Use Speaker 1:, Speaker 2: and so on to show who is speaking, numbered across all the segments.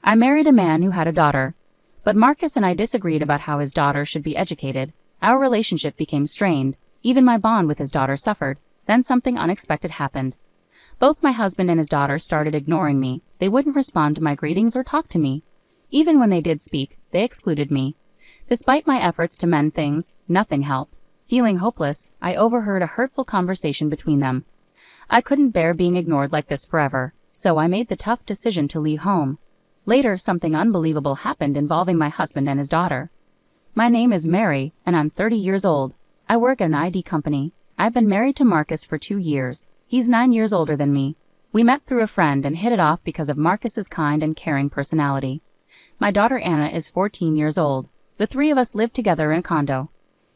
Speaker 1: I married a man who had a daughter, but Marcus and I disagreed about how his daughter should be educated. Our relationship became strained. Even my bond with his daughter suffered. Then something unexpected happened. Both my husband and his daughter started ignoring me. They wouldn't respond to my greetings or talk to me. Even when they did speak, they excluded me. Despite my efforts to mend things, nothing helped. Feeling hopeless, I overheard a hurtful conversation between them. I couldn't bear being ignored like this forever, so I made the tough decision to leave home. Later, something unbelievable happened involving my husband and his daughter. My name is Mary, and I'm 30 years old. I work at an ID company. I've been married to Marcus for 2 years. He's 9 years older than me. We met through a friend and hit it off because of Marcus's kind and caring personality. My daughter Anna is 14 years old. The three of us live together in a condo.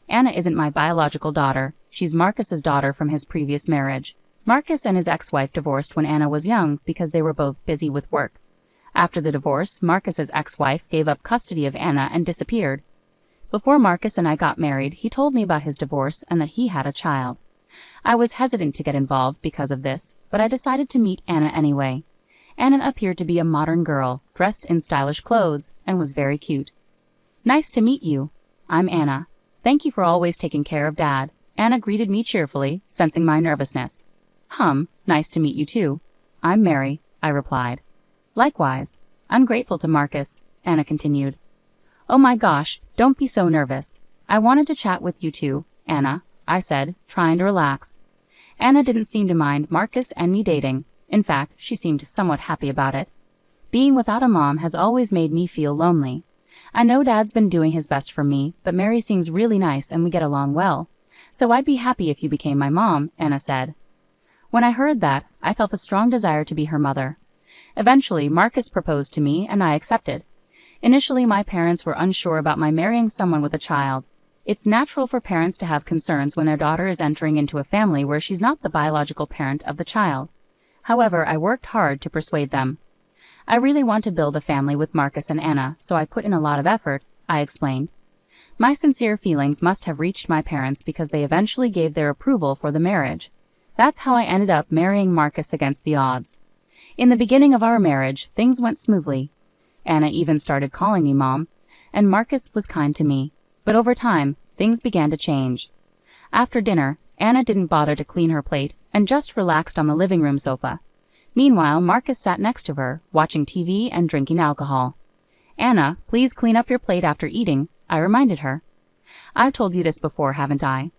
Speaker 1: Anna isn't my biological daughter. She's Marcus's daughter from his previous marriage. Marcus and his ex-wife divorced when Anna was young because they were both busy with work. After the divorce, Marcus's ex-wife gave up custody of Anna and disappeared. Before Marcus and I got married, he told me about his divorce and that he had a child. I was hesitant to get involved because of this, but I decided to meet Anna anyway. Anna appeared to be a modern girl, dressed in stylish clothes, and was very cute. Nice to meet you. I'm Anna. Thank you for always taking care of Dad. Anna greeted me cheerfully, sensing my nervousness. Nice to meet you too. I'm Mary, I replied. Likewise. I'm grateful to Marcus, Anna continued. Oh my gosh, don't be so nervous. I wanted to chat with you too, Anna, I said, trying to relax. Anna didn't seem to mind Marcus and me dating. In fact, she seemed somewhat happy about it. Being without a mom has always made me feel lonely. I know Dad's been doing his best for me, but Mary seems really nice and we get along well. So I'd be happy if you became my mom, Anna said. When I heard that, I felt a strong desire to be her mother. Eventually, Marcus proposed to me and I accepted. Initially, my parents were unsure about my marrying someone with a child. It's natural for parents to have concerns when their daughter is entering into a family where she's not the biological parent of the child. However, I worked hard to persuade them. I really want to build a family with Marcus and Anna, so I put in a lot of effort, I explained. My sincere feelings must have reached my parents because they eventually gave their approval for the marriage. That's how I ended up marrying Marcus against the odds. In the beginning of our marriage, things went smoothly. Anna even started calling me Mom, and Marcus was kind to me. But over time, things began to change. After dinner, Anna didn't bother to clean her plate and just relaxed on the living room sofa. Meanwhile, Marcus sat next to her, watching TV and drinking alcohol. Anna, please clean up your plate after eating, I reminded her. I've told you this before, haven't I?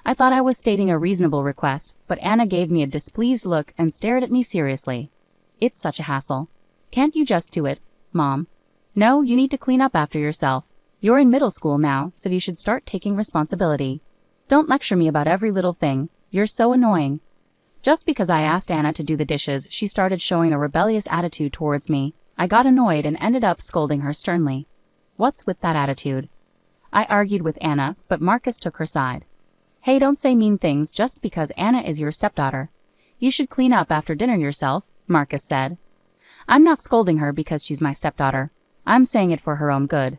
Speaker 1: I thought I was stating a reasonable request, but Anna gave me a displeased look and stared at me seriously. It's such a hassle. Can't you just do it, Mom? No, you need to clean up after yourself. You're in middle school now, so you should start taking responsibility. Don't lecture me about every little thing. You're so annoying. Just because I asked Anna to do the dishes, she started showing a rebellious attitude towards me. I got annoyed and ended up scolding her sternly. What's with that attitude? I argued with Anna, but Marcus took her side. Hey, don't say mean things just because Anna is your stepdaughter. You should clean up after dinner yourself, Marcus said. I'm not scolding her because she's my stepdaughter. I'm saying it for her own good.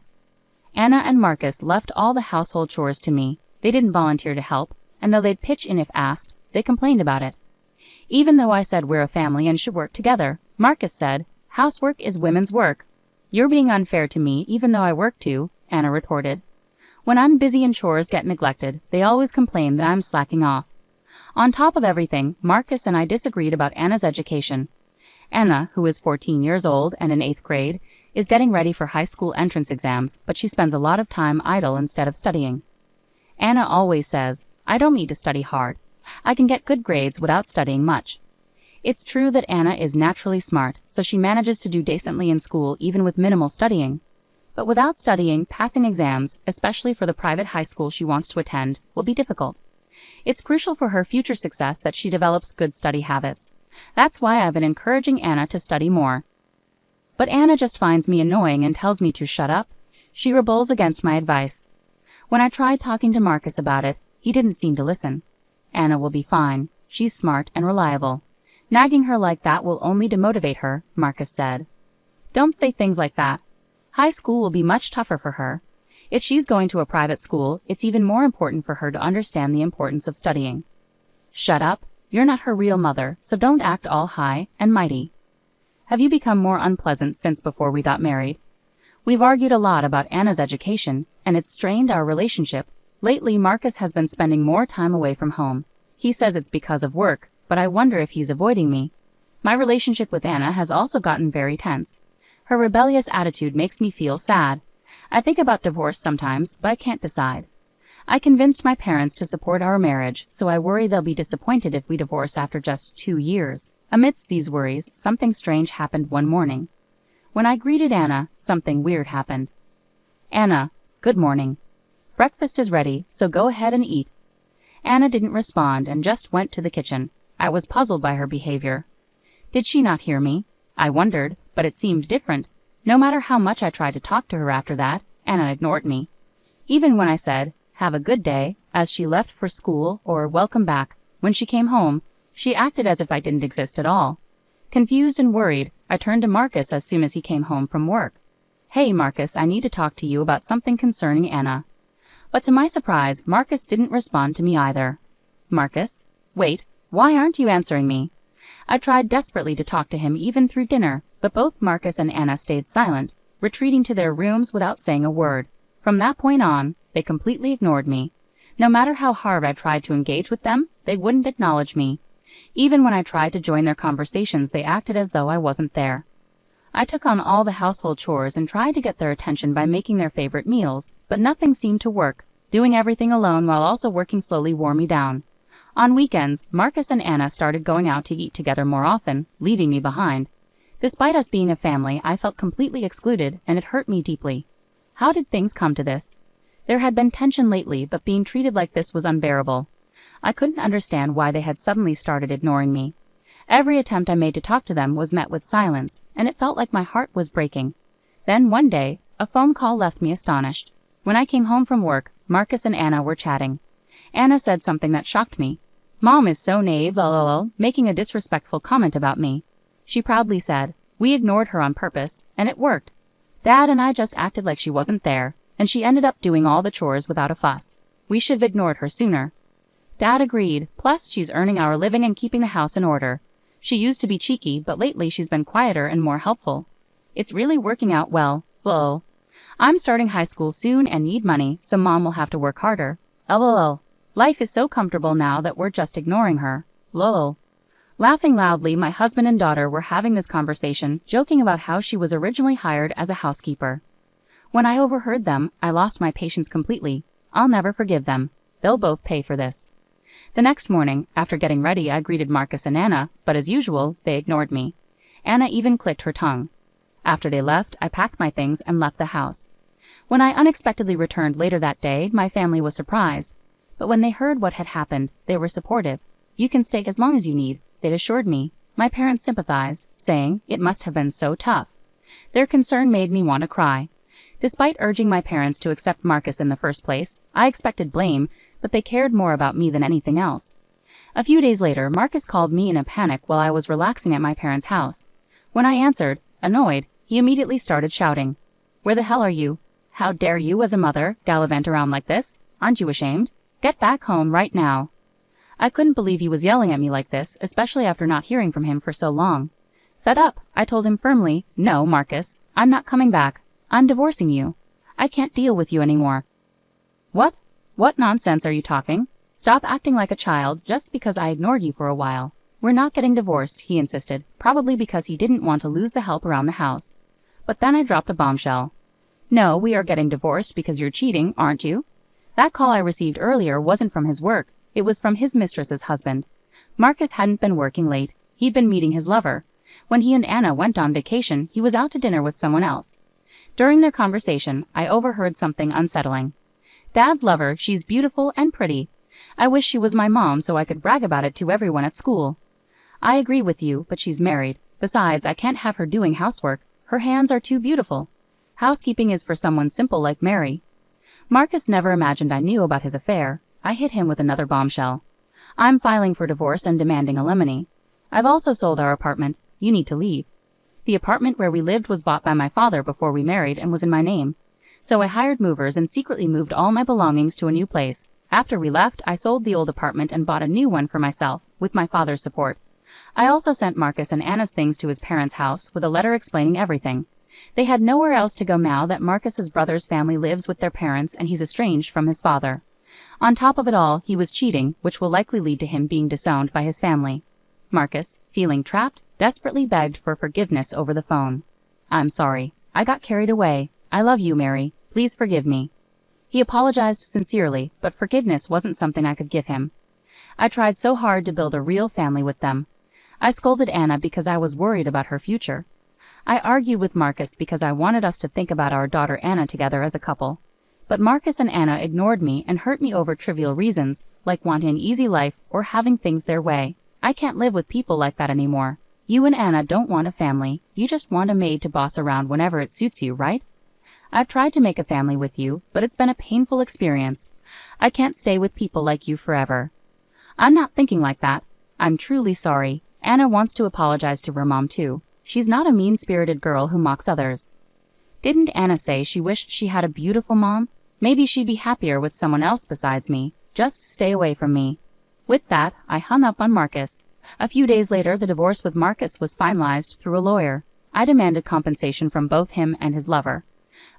Speaker 1: Anna and Marcus left all the household chores to me. They didn't volunteer to help, and though they'd pitch in if asked, they complained about it. Even though I said we're a family and should work together, Marcus said, housework is women's work. You're being unfair to me even though I work too, Anna retorted. When I'm busy and chores get neglected, they always complain that I'm slacking off. On top of everything, Marcus and I disagreed about Anna's education. Anna, who is 14 years old and in 8th grade, is getting ready for high school entrance exams, but she spends a lot of time idle instead of studying. Anna always says, I don't need to study hard. I can get good grades without studying much. It's true that Anna is naturally smart, so she manages to do decently in school even with minimal studying. But without studying, passing exams, especially for the private high school she wants to attend, will be difficult. It's crucial for her future success that she develops good study habits. That's why I've been encouraging Anna to study more. But Anna just finds me annoying and tells me to shut up. She rebels against my advice. When I tried talking to Marcus about it, he didn't seem to listen. Anna will be fine. She's smart and reliable. Nagging her like that will only demotivate her, Marcus said. Don't say things like that. High school will be much tougher for her. If she's going to a private school, it's even more important for her to understand the importance of studying. Shut up. You're not her real mother, so don't act all high and mighty. Have you become more unpleasant since before we got married? We've argued a lot about Anna's education, and it's strained our relationship. Lately, Marcus has been spending more time away from home. He says it's because of work, but I wonder if he's avoiding me. My relationship with Anna has also gotten very tense. Her rebellious attitude makes me feel sad. I think about divorce sometimes, but I can't decide. I convinced my parents to support our marriage, so I worry they'll be disappointed if we divorce after just 2 years. Amidst these worries, something strange happened one morning. When I greeted Anna, something weird happened. Anna, good morning. Breakfast is ready, so go ahead and eat. Anna didn't respond and just went to the kitchen. I was puzzled by her behavior. Did she not hear me? I wondered, but it seemed different. No matter how much I tried to talk to her after that, Anna ignored me. Even when I said, "Have a good day," as she left for school, or "Welcome back," when she came home, she acted as if I didn't exist at all. Confused and worried, I turned to Marcus as soon as he came home from work. "Hey Marcus, I need to talk to you about something concerning Anna." But to my surprise, Marcus didn't respond to me either. Marcus? Wait, why aren't you answering me? I tried desperately to talk to him even through dinner, but both Marcus and Anna stayed silent, retreating to their rooms without saying a word. From that point on, they completely ignored me. No matter how hard I tried to engage with them, they wouldn't acknowledge me. Even when I tried to join their conversations, they acted as though I wasn't there. I took on all the household chores and tried to get their attention by making their favorite meals, but nothing seemed to work. Doing everything alone while also working slowly wore me down. On weekends, Marcus and Anna started going out to eat together more often, leaving me behind. Despite us being a family, I felt completely excluded, and it hurt me deeply. How did things come to this? There had been tension lately, but being treated like this was unbearable. I couldn't understand why they had suddenly started ignoring me. Every attempt I made to talk to them was met with silence, and it felt like my heart was breaking. Then one day, a phone call left me astonished. When I came home from work, Marcus and Anna were chatting. Anna said something that shocked me. "Mom is so naive, lol," making a disrespectful comment about me. She proudly said, "We ignored her on purpose, and it worked. Dad and I just acted like she wasn't there, and she ended up doing all the chores without a fuss. We should have ignored her sooner." Dad agreed, plus she's earning our living and keeping the house in order. She used to be cheeky, but lately she's been quieter and more helpful. It's really working out well, lol. I'm starting high school soon and need money, so Mom will have to work harder. LOL. Life is so comfortable now that we're just ignoring her. Lol. Laughing loudly, my husband and daughter were having this conversation, joking about how she was originally hired as a housekeeper. When I overheard them, I lost my patience completely. I'll never forgive them. They'll both pay for this. The next morning, after getting ready, I greeted Marcus and Anna, but as usual, they ignored me. Anna even clicked her tongue. After they left, I packed my things and left the house. When I unexpectedly returned later that day, my family was surprised. But when they heard what had happened, they were supportive. "You can stay as long as you need," they assured me. My parents sympathized, saying, "It must have been so tough." Their concern made me want to cry. Despite urging my parents to accept Marcus in the first place, I expected blame, but they cared more about me than anything else. A few days later, Marcus called me in a panic while I was relaxing at my parents' house. When I answered, annoyed, he immediately started shouting, "Where the hell are you? How dare you, as a mother, gallivant around like this? Aren't you ashamed? Get back home right now." I couldn't believe he was yelling at me like this, especially after not hearing from him for so long. Fed up, I told him firmly, "No, Marcus, I'm not coming back. I'm divorcing you. I can't deal with you anymore." "What? What nonsense are you talking? Stop acting like a child just because I ignored you for a while. We're not getting divorced," he insisted, probably because he didn't want to lose the help around the house. But then I dropped a bombshell. "No, we are getting divorced because you're cheating, aren't you?" That call I received earlier wasn't from his work. It was from his mistress's husband. Marcus hadn't been working late. He'd been meeting his lover. When he and Anna went on vacation, he was out to dinner with someone else. During their conversation, I overheard something unsettling. "Dad's lover, she's beautiful and pretty. I wish she was my mom so I could brag about it to everyone at school." "I agree with you, but she's married. Besides, I can't have her doing housework. Her hands are too beautiful. Housekeeping is for someone simple like Mary." Marcus never imagined I knew about his affair. I hit him with another bombshell. "I'm filing for divorce and demanding alimony. I've also sold our apartment. You need to leave." The apartment where we lived was bought by my father before we married and was in my name. So I hired movers and secretly moved all my belongings to a new place. After we left, I sold the old apartment and bought a new one for myself, with my father's support. I also sent Marcus and Anna's things to his parents' house with a letter explaining everything. They had nowhere else to go now that Marcus's brother's family lives with their parents and he's estranged from his father. On top of it all, he was cheating, which will likely lead to him being disowned by his family. Marcus, feeling trapped, desperately begged for forgiveness over the phone. "I'm sorry. I got carried away. I love you, Mary. Please forgive me." He apologized sincerely, but forgiveness wasn't something I could give him. I tried so hard to build a real family with them. I scolded Anna because I was worried about her future. I argued with Marcus because I wanted us to think about our daughter Anna together as a couple. But Marcus and Anna ignored me and hurt me over trivial reasons, like wanting an easy life or having things their way. I can't live with people like that anymore. You and Anna don't want a family, you just want a maid to boss around whenever it suits you, right? I've tried to make a family with you, but it's been a painful experience. I can't stay with people like you forever. I'm not thinking like that. I'm truly sorry. Anna wants to apologize to her mom too. She's not a mean-spirited girl who mocks others. Didn't Anna say she wished she had a beautiful mom? Maybe she'd be happier with someone else besides me. Just stay away from me. With that, I hung up on Marcus. A few days later, the divorce with Marcus was finalized through a lawyer. I demanded compensation from both him and his lover.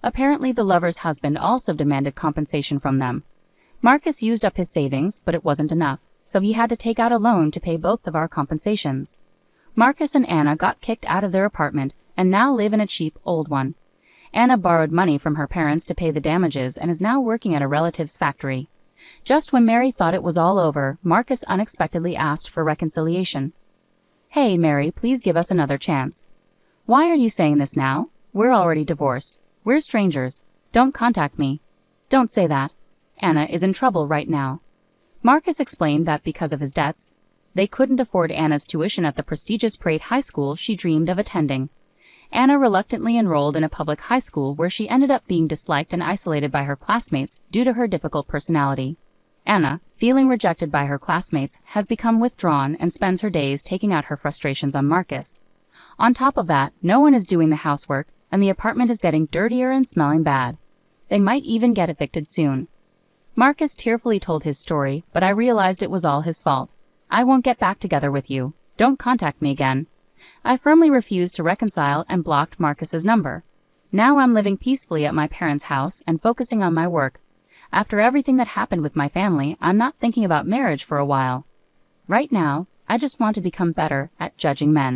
Speaker 1: Apparently, the lover's husband also demanded compensation from them. Marcus used up his savings, but it wasn't enough, so he had to take out a loan to pay both of our compensations. Marcus and Anna got kicked out of their apartment and now live in a cheap, old one. Anna borrowed money from her parents to pay the damages and is now working at a relative's factory. Just when Mary thought it was all over, Marcus unexpectedly asked for reconciliation. "Hey, Mary, please give us another chance." "Why are you saying this now? We're already divorced. We're strangers. Don't contact me." "Don't say that. Anna is in trouble right now." Marcus explained that because of his debts, they couldn't afford Anna's tuition at the prestigious Pratt High School she dreamed of attending. Anna reluctantly enrolled in a public high school where she ended up being disliked and isolated by her classmates due to her difficult personality. Anna, feeling rejected by her classmates, has become withdrawn and spends her days taking out her frustrations on Marcus. On top of that, no one is doing the housework, and the apartment is getting dirtier and smelling bad. They might even get evicted soon. Marcus tearfully told his story, but I realized it was all his fault. "I won't get back together with you. Don't contact me again." I firmly refused to reconcile and blocked Marcus's number. Now I'm living peacefully at my parents' house and focusing on my work. After everything that happened with my family, I'm not thinking about marriage for a while. Right now, I just want to become better at judging men.